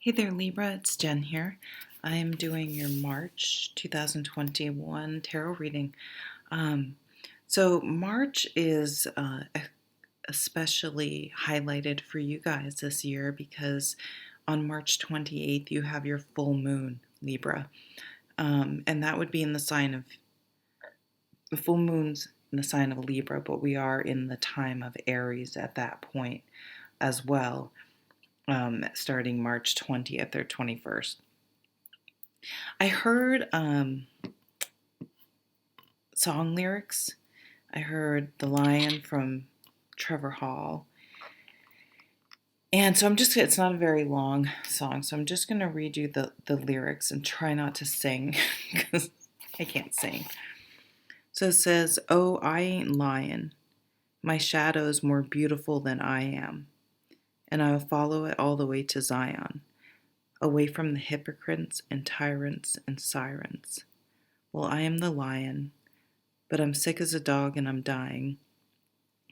Hey there, Libra. It's Jen here. I am doing your March 2021 tarot reading. So March is especially highlighted for you guys this year because on March 28th you have your full moon, Libra. And that would be in the sign of, the full moon's in the sign of Libra, but we are in the time of Aries at that point as well. Starting March 20th or 21st. I heard song lyrics. I heard The Lion from Trevor Hall. And so it's not a very long song, so I'm just going to read you the lyrics and try not to sing because I can't sing. So it says, "Oh, I ain't lying. My shadow's more beautiful than I am. And I will follow it all the way to Zion, away from the hypocrites and tyrants and sirens. Well, I am the lion, but I'm sick as a dog and I'm dying.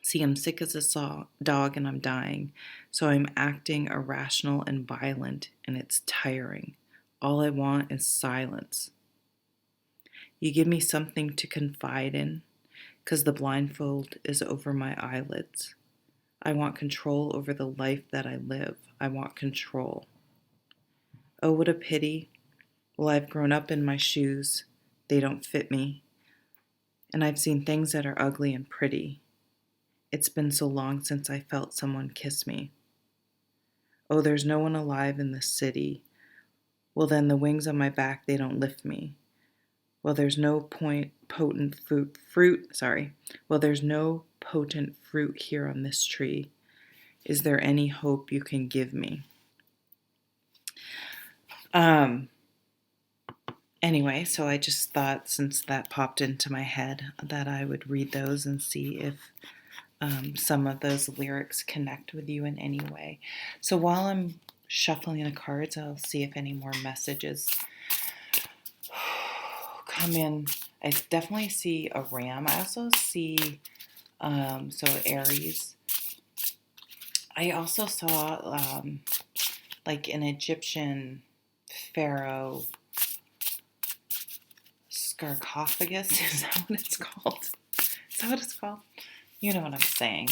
See, I'm sick as a dog and I'm dying, so I'm acting irrational and violent, and it's tiring. All I want is silence. You give me something to confide in, 'cause the blindfold is over my eyelids. I want control over the life that I live. I want control. Oh, what a pity. Well, I've grown up in my shoes. They don't fit me. And I've seen things that are ugly and pretty. It's been so long since I felt someone kiss me. Oh, there's no one alive in the city. Well, then the wings on my back, they don't lift me. Well, there's no potent fruit. Well, there's no potent fruit here on this tree. Is there any hope you can give me?" Anyway, so I just thought, since that popped into my head, that I would read those and see if some of those lyrics connect with you in any way. So while I'm shuffling the cards, I'll see if any more messages come in. I definitely see a ram. I also see, so Aries. I also saw like an Egyptian pharaoh sarcophagus. Is that what it's called? Is that what it's called? You know what I'm saying.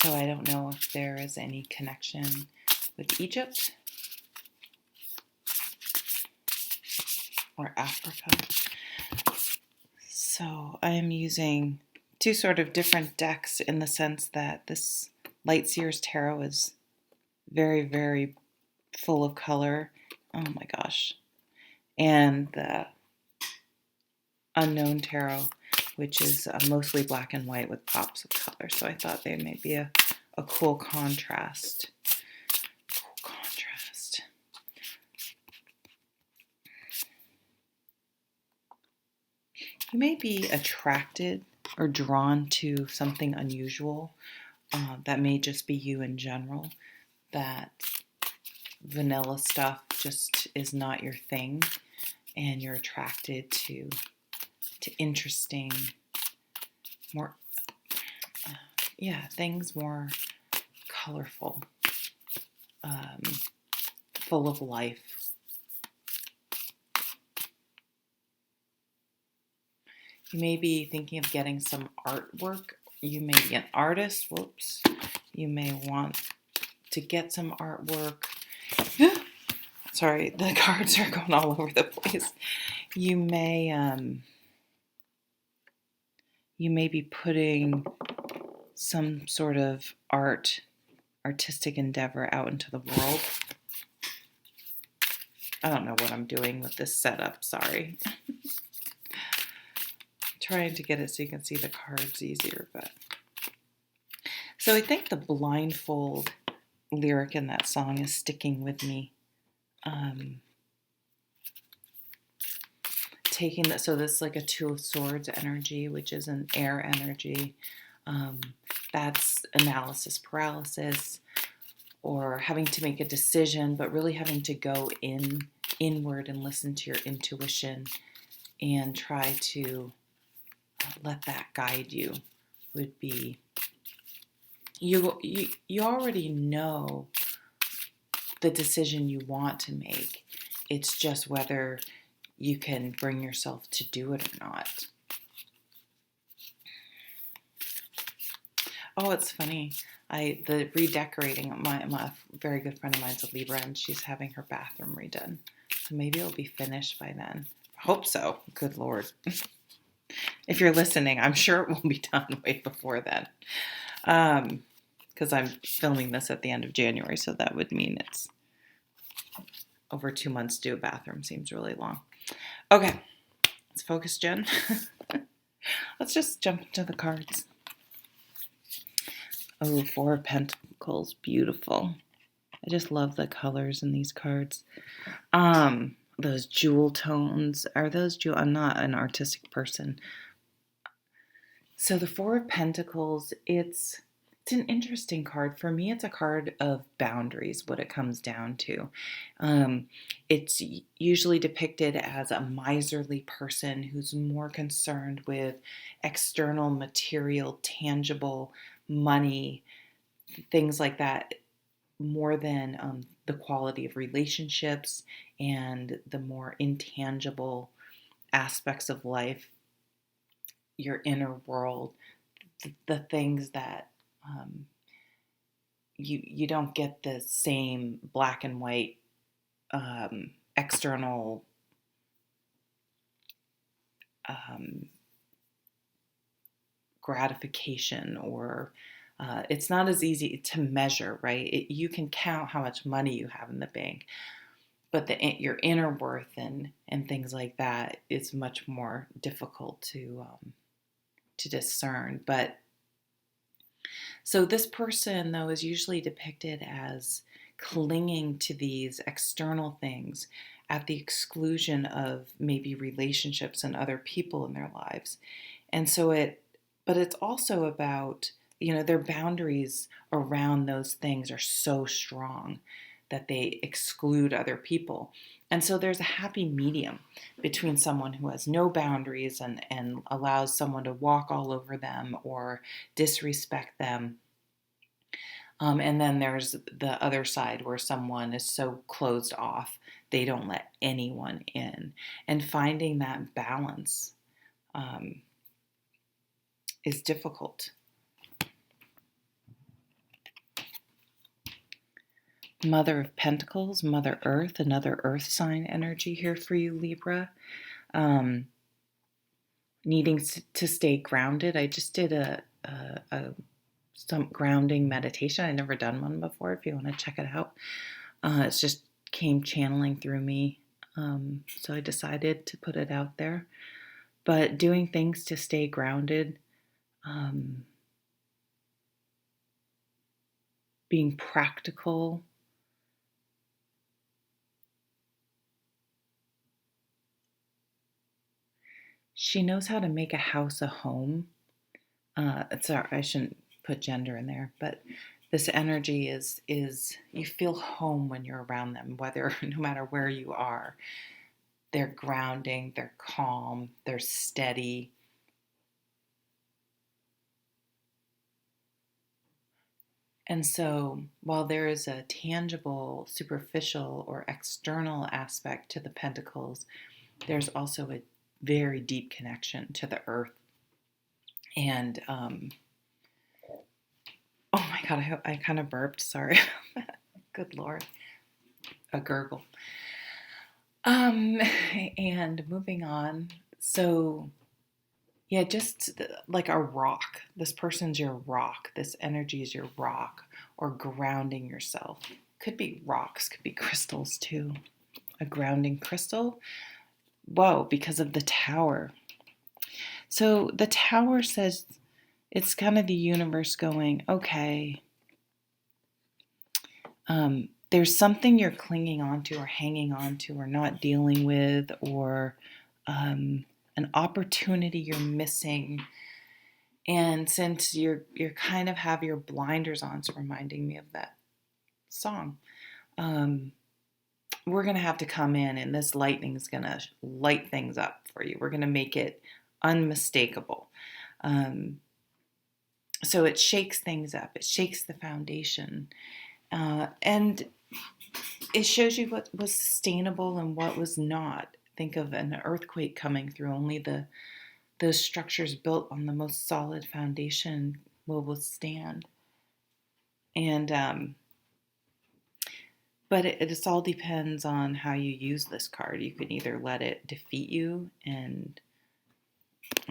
So I don't know if there is any connection with Egypt or Africa. So I am using two sort of different decks in the sense that this Light Seer's Tarot is very, very full of color. Oh my gosh. And the Unknown Tarot, which is mostly black and white with pops of color. So I thought they may be a cool contrast. You may be attracted or drawn to something unusual. That may just be you in general. That vanilla stuff just is not your thing, and you're attracted to interesting, more, things more colorful, full of life. You may be thinking of getting some artwork. You may be an artist. Whoops. You may want to get some artwork. Sorry, the cards are going all over the place. You may be putting some sort of artistic endeavor out into the world. I don't know what I'm doing with this setup, sorry. Trying to get it so you can see the cards easier, but so I think the blindfold lyric in that song is sticking with me. Taking that, so this is like a Two of Swords energy, which is an air energy. That's analysis paralysis, or having to make a decision, but really having to go inward and listen to your intuition and try to let that guide you. Would be you already know the decision you want to make. It's just whether you can bring yourself to do it or not. Oh, it's funny. The redecorating. My very good friend of mine's a Libra, and she's having her bathroom redone. So maybe it'll be finished by then. Hope so. Good Lord. If you're listening, I'm sure it will be done way before then. Because I'm filming this at the end of January, so that would mean it's over 2 months to do a bathroom. Seems really long. Okay, let's focus, Jen. Let's just jump into the cards. Oh, Four of Pentacles, beautiful. I just love the colors in these cards. Those jewel tones, are those jewel? I'm not an artistic person. So the Four of Pentacles, it's an interesting card. For me, it's a card of boundaries, what it comes down to. It's usually depicted as a miserly person who's more concerned with external material, tangible money, things like that, more than the quality of relationships and the more intangible aspects of life, your inner world, the things that you don't get the same black and white external gratification, or it's not as easy to measure, right? You can count how much money you have in the bank, but your inner worth and things like that is much more difficult to discern. But so this person, though, is usually depicted as clinging to these external things at the exclusion of maybe relationships and other people in their lives. And so but it's also about, their boundaries around those things are so strong that they exclude other people. And so there's a happy medium between someone who has no boundaries and allows someone to walk all over them or disrespect them. And then there's the other side where someone is so closed off, they don't let anyone in. And finding that balance is difficult. Mother of Pentacles, Mother Earth, another Earth sign energy here for you, Libra. Needing to stay grounded. I just did some grounding meditation. I've never done one before. If you want to check it out, it's just came channeling through me, so I decided to put it out there. But doing things to stay grounded, being practical. She knows how to make a house a home. Sorry, I shouldn't put gender in there, but this energy is you feel home when you're around them, no matter where you are. They're grounding, they're calm, they're steady. And so while there is a tangible, superficial, or external aspect to the Pentacles, there's also a very deep connection to the earth. And oh my God, I kind of burped. Sorry. Good Lord. A gurgle. And moving on. So yeah, just like a rock. This person's your rock. This energy is your rock, or grounding yourself. Could be rocks, could be crystals too. A grounding crystal. Whoa, because of the Tower. So the Tower says it's kind of the universe going, okay, there's something you're clinging onto or hanging onto or not dealing with, or an opportunity you're missing. And since you're kind of have your blinders on, so reminding me of that song, we're going to have to come in, and this lightning is going to light things up for you. We're going to make it unmistakable. So it shakes things up. It shakes the foundation. And it shows you what was sustainable and what was not. Think of an earthquake coming through. Only those structures built on the most solid foundation will withstand. And but it just all depends on how you use this card. You can either let it defeat you and